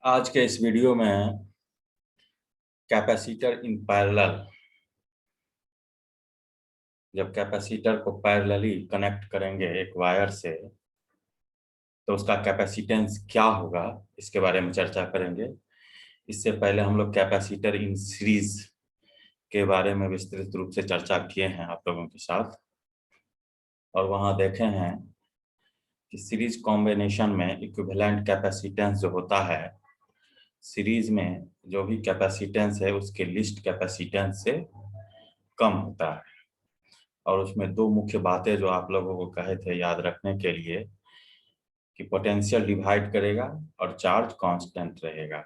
आज के इस वीडियो में कैपेसिटर इन पैरेलल, जब कैपेसिटर को पैरेलली कनेक्ट करेंगे एक वायर से तो उसका कैपेसिटेंस क्या होगा, इसके बारे में चर्चा करेंगे। इससे पहले हम लोग कैपेसिटर इन सीरीज के बारे में विस्तृत रूप से चर्चा किए हैं आप लोगों के साथ, और वहां देखे हैं कि सीरीज कॉम्बिनेशन में इक्विवेलेंट कैपेसिटेंस जो होता है, सीरीज में जो भी कैपेसिटेंस है उसके लिस्ट कैपेसिटेंस से कम होता है। और उसमें दो मुख्य बातें जो आप लोगों को कहे थे याद रखने के लिए कि पोटेंशियल डिवाइड करेगा और चार्ज कांस्टेंट रहेगा।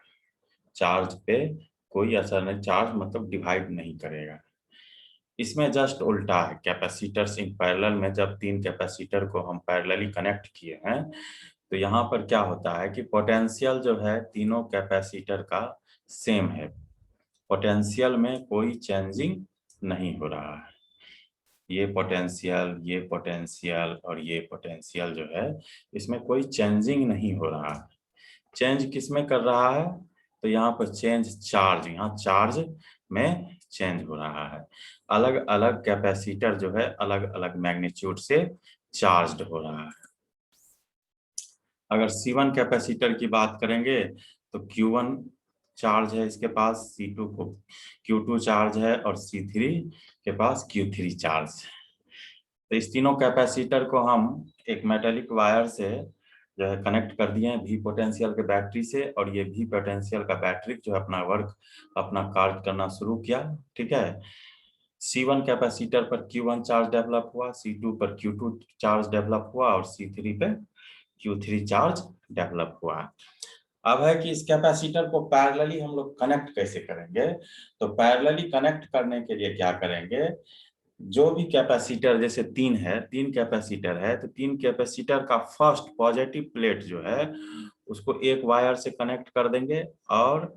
चार्ज पे कोई असर नहीं, चार्ज मतलब डिवाइड नहीं करेगा। इसमें जस्ट उल्टा है। कैपेसिटर्स इन पैरेलल में जब तीन कैपेसिटर को हम पैरेलली कनेक्ट किए हैं तो यहाँ पर क्या होता है कि पोटेंशियल जो है तीनों कैपेसिटर का सेम है। पोटेंशियल में कोई चेंजिंग नहीं हो रहा है। ये पोटेंशियल और ये पोटेंशियल जो है इसमें कोई चेंजिंग नहीं हो रहा है। चेंज किसमें कर रहा है? तो यहाँ पर चेंज चार्ज, यहाँ चार्ज में चेंज हो रहा है। अलग अलग कैपेसिटर जो है अलग अलग मैग्नीट्यूड से चार्ज्ड हो रहा है। अगर C1 कैपेसिटर की बात करेंगे तो Q1 चार्ज है इसके पास, C2 को Q2 चार्ज है और C3 के पास Q3 चार्ज है। तो इस तीनों कैपेसिटर को हम एक मेटेलिक वायर से जो है कनेक्ट कर दिए हैं V पोटेंशियल के बैटरी से, और ये V पोटेंशियल का बैटरी जो है अपना कार्य करना शुरू किया। ठीक है। C1 कैपेसिटर पर Q1 चार्ज डेवलप हुआ, C2 पर Q2 चार्ज डेवलप हुआ और C3 पे Q3 चार्ज डेवलप हुआ। अब है कि इस कैपेसिटर को पैरेलली हम लोग कनेक्ट कैसे करेंगे। तो पैरेलली कनेक्ट करने के लिए क्या करेंगे, जो भी कैपेसिटर, जैसे तीन कैपेसिटर है तो तीन कैपेसिटर का फर्स्ट पॉजिटिव प्लेट जो है उसको एक वायर से कनेक्ट कर देंगे, और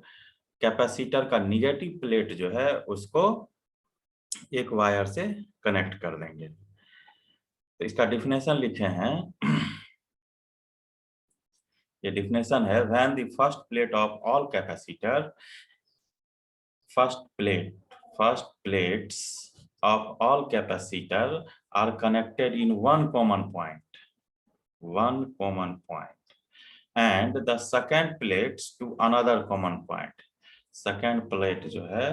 कैपेसिटर का निगेटिव प्लेट जो है उसको एक वायर से कनेक्ट कर देंगे। तो इसका डिफिनेशन लिखे हैं। ये डिफिनेशन है, when the first plate of all capacitor, first plates of all capacitor are connected in one common point, and the second plates to another common point. second plate जो है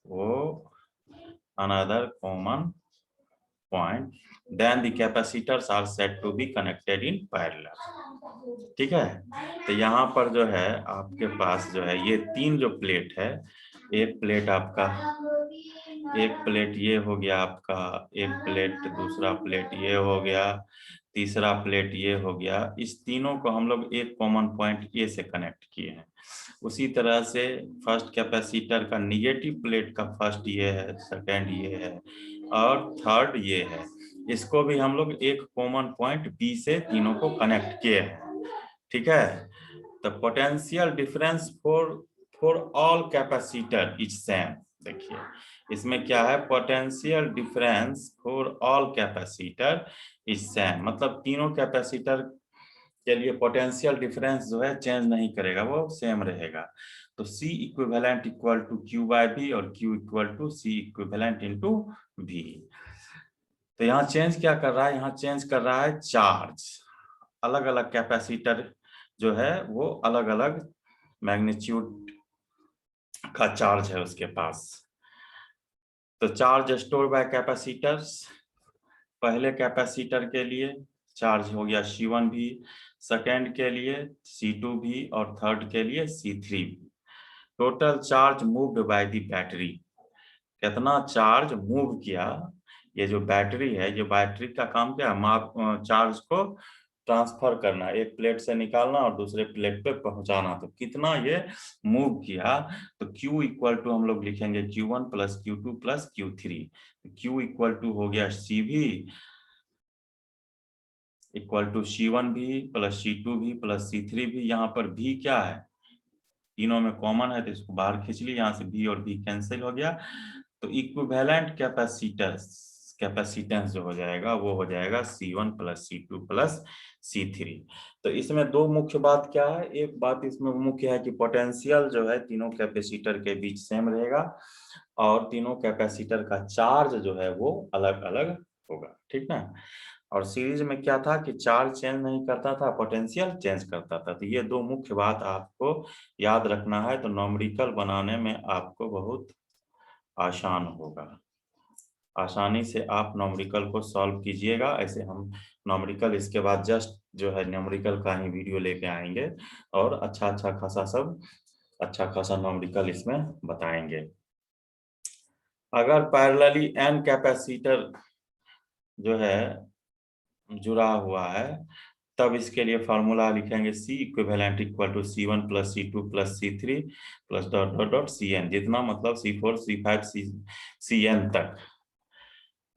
वो another common point, then the capacitors are said to be connected in parallel. ठीक है। तो यहाँ पर जो है आपके पास जो है ये तीन जो प्लेट है, एक प्लेट आपका, एक प्लेट ये हो गया आपका, एक प्लेट, दूसरा प्लेट ये हो गया, तीसरा प्लेट ये हो गया। इस तीनों को हम लोग एक कॉमन पॉइंट ए से कनेक्ट किए हैं। उसी तरह से फर्स्ट कैपेसिटर का निगेटिव प्लेट का फर्स्ट ये है, सेकंड ये है और थर्ड ये है। इसको भी हम लोग एक कॉमन पॉइंट बी से तीनों को कनेक्ट किए हैं। ठीक है। The potential difference for all capacitor is same. देखिए इसमें क्या है, potential difference for all capacitor is same, मतलब तीनों कैपेसिटर के लिए पोटेंशियल डिफरेंस जो है चेंज नहीं करेगा, वो सेम रहेगा। तो C equivalent equal to Q by V और Q equal to C equivalent into V। तो यहाँ चेंज क्या कर रहा है, यहाँ चेंज कर रहा है चार्ज। अलग अलग कैपेसिटर जो है वो अलग अलग मैग्नीट्यूड का चार्ज है उसके पास। तो चार्ज स्टोर बाय कैपेसिटर्स, पहले कैपेसिटर के लिए चार्ज हो गया C1 भी, सेकेंड के लिए C2 भी और थर्ड के लिए C3 भी। Total charge moved by the battery, कितना चार्ज मूव किया। ये जो बैटरी है, ये बैटरी का काम क्या है, चार्ज को ट्रांसफर करना, एक प्लेट से निकालना और दूसरे प्लेट पे पहुंचाना। तो कितना ये मूव किया, तो Q इक्वल टू हम लोग लिखेंगे Q1 plus Q2 plus Q3। Q equal to हो गया CV इक्वल टू C1 भी प्लस C2 भी प्लस C3 भी। यहाँ पर V क्या है, तीनों में कॉमन है तो इसको बाहर खींच लिया, यहाँ से V और V कैंसिल हो गया। तो इक्विवेलेंट कैपेसिटेंस जो हो जाएगा वो हो जाएगा C1 + C2 + C3। तो इसमें दो मुख्य बात क्या है, एक बात इसमें मुख्य है कि पोटेंशियल जो है तीनों कैपेसिटर के बीच सेम रहेगा और तीनों कैपेसिटर का चार्ज जो है वो अलग अलग होगा, ठीक ना। और सीरीज में क्या था कि चार्ज चेंज नहीं करता था, पोटेंशियल चेंज करता था। तो ये दो मुख्य बात आपको याद रखना है, तो न्यूमेरिकल बनाने में आपको बहुत आसान होगा। आसानी से आप न्यूमेरिकल को सॉल्व कीजिएगा। ऐसे हम न्यूमेरिकल इसके बाद जस्ट जो है न्यूमेरिकल का ही वीडियो लेके आएंगे और अच्छा खासा न्यूमेरिकल इसमें बताएंगे। अगर पैरेलली n कैपेसिटर जो है जुड़ा हुआ है तब इसके लिए फार्मूला लिखेंगे C equivalent equal to C1 + C2 + C3 + dot dot dot Cn, जितना मतलब C4 C5 Cn तक।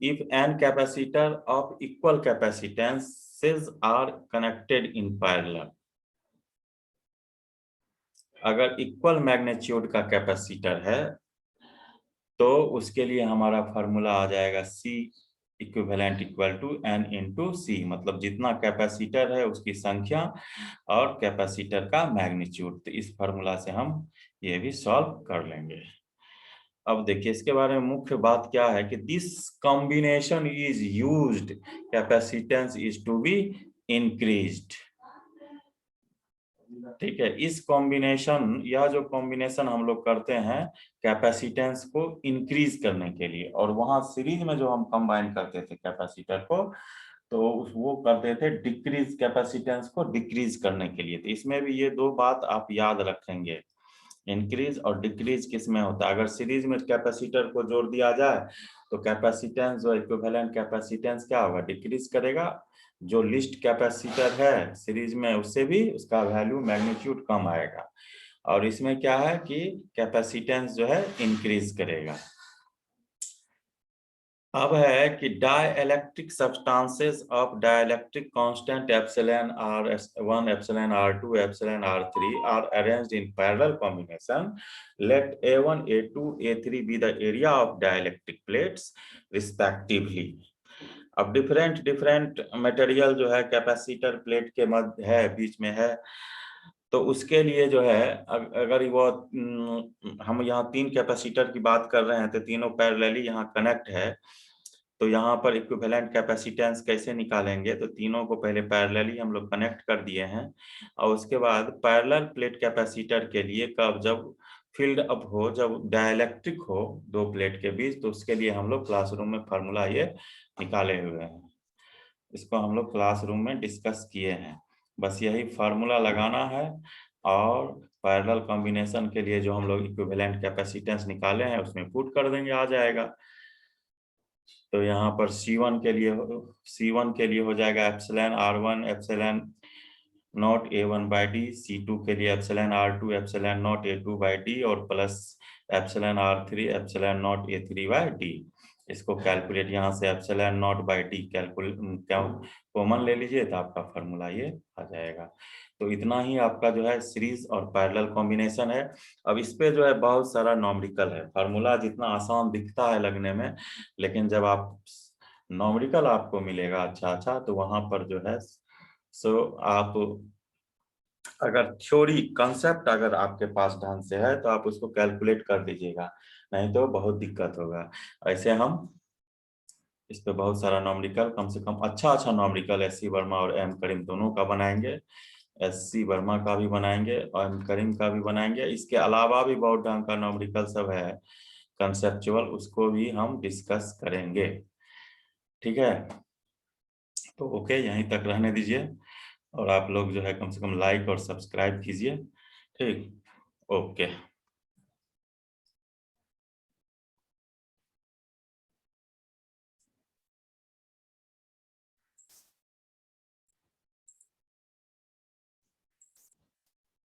If n capacitor of equal capacitances are connected in parallel, अगर इक्वल मैग्नीट्यूड का कैपेसिटर है तो उसके लिए हमारा फार्मूला आ जाएगा C equivalent equal to n into C, मतलब जितना कैपेसिटर है उसकी संख्या और कैपेसिटर का मैग्नीट्यूड। तो इस फार्मूला से हम ये भी सॉल्व कर लेंगे। अब देखिए इसके बारे में मुख्य बात क्या है कि this combination is used, capacitance is to be increased. ठीक है, इस कॉम्बिनेशन या जो कॉम्बिनेशन हम लोग करते हैं कैपेसिटेंस को इंक्रीज करने के लिए, और वहां सीरीज में जो हम कंबाइन करते थे कैपेसिटर को तो वो करते थे डिक्रीज, कैपेसिटेंस को डिक्रीज करने के लिए। तो इसमें भी ये दो बात आप याद रखेंगे, इंक्रीज और डिक्रीज किस में होता है। अगर सीरीज में कैपेसिटर को जोड़ दिया जाए तो कैपेसिटेंस जो इक्विवेलेंट कैपेसिटेंस क्या होगा, डिक्रीज करेगा। जो लिस्ट कैपेसिटर है सीरीज में उससे भी उसका वैल्यू मैग्नीट्यूड कम आएगा, और इसमें क्या है कि कैपेसिटेंस जो है इंक्रीज करेगा। अब है कि dielectric substances of dielectric constant epsilon R1 epsilon R2 epsilon R3 are arranged in parallel combination. Let A1 A2 A3 be the area of dielectric plates respectively. अब डिफरेंट मटेरियल जो है capacitor plate के मध्य है, बीच में है, तो उसके लिए जो है अगर वो हम यहाँ तीन कैपेसिटर की बात कर रहे हैं तो तीनों पैरेलली यहाँ कनेक्ट है, तो यहाँ पर इक्विवेलेंट कैपेसिटेंस कैसे निकालेंगे, तो तीनों को पहले पैरेलली हम लोग कनेक्ट कर दिए हैं और उसके बाद पैरेलल प्लेट कैपेसिटर के लिए कब जब फील्ड अप हो, जब डाइलेक्ट्रिक हो दो प्लेट के बीच, तो उसके लिए हम लोग क्लासरूम में फार्मूला ये निकाले हुए हैं। इसको हम लोग क्लासरूम में डिस्कस किए हैं, बस यही फार्मूला लगाना है और पैरेलल कॉम्बिनेशन के लिए जो हम लोग इक्विवेलेंट कैपेसिटेंस निकाले हैं उसमें पुट कर देंगे, आ जाएगा। तो यहाँ पर C1 के लिए हो जाएगा epsilon R1 epsilon not A1/d, C2 के लिए epsilon R2 epsilon not A2/d और plus epsilon R3 epsilon not A3/d। इसको कैलकुलेट यहाँ से epsilon not by D common ले लीजिए तो आपका फार्मूला ये आ जाएगा। तो इतना ही आपका जो है सीरीज और पैरेलल कॉम्बिनेशन है। अब इस पे जो है बहुत सारा न्यूमेरिकल है, फार्मूला जितना आसान दिखता है लगने में, लेकिन जब आप न्यूमेरिकल आपको मिलेगा अच्छा तो वहां पर जो है सो आप अगर थ्योरी कंसेप्ट अगर आपके पास ढंग से है तो आप उसको कैलकुलेट कर दीजिएगा, नहीं तो बहुत दिक्कत होगा। ऐसे हम इस पे बहुत सारा न्यूमेरिकल, कम से कम अच्छा न्यूमेरिकल SC वर्मा और M करीम दोनों का बनाएंगे। SC वर्मा का भी बनाएंगे और M करीम का भी बनाएंगे। इसके अलावा भी बहुत ढंग का न्यूमेरिकल सब है कंसेप्चुअल, उसको भी हम डिस्कस करेंगे। ठीक है, तो ओके, यहीं तक रहने दीजिए और आप लोग जो है कम से कम लाइक और सब्सक्राइब कीजिए। ठीक, ओके।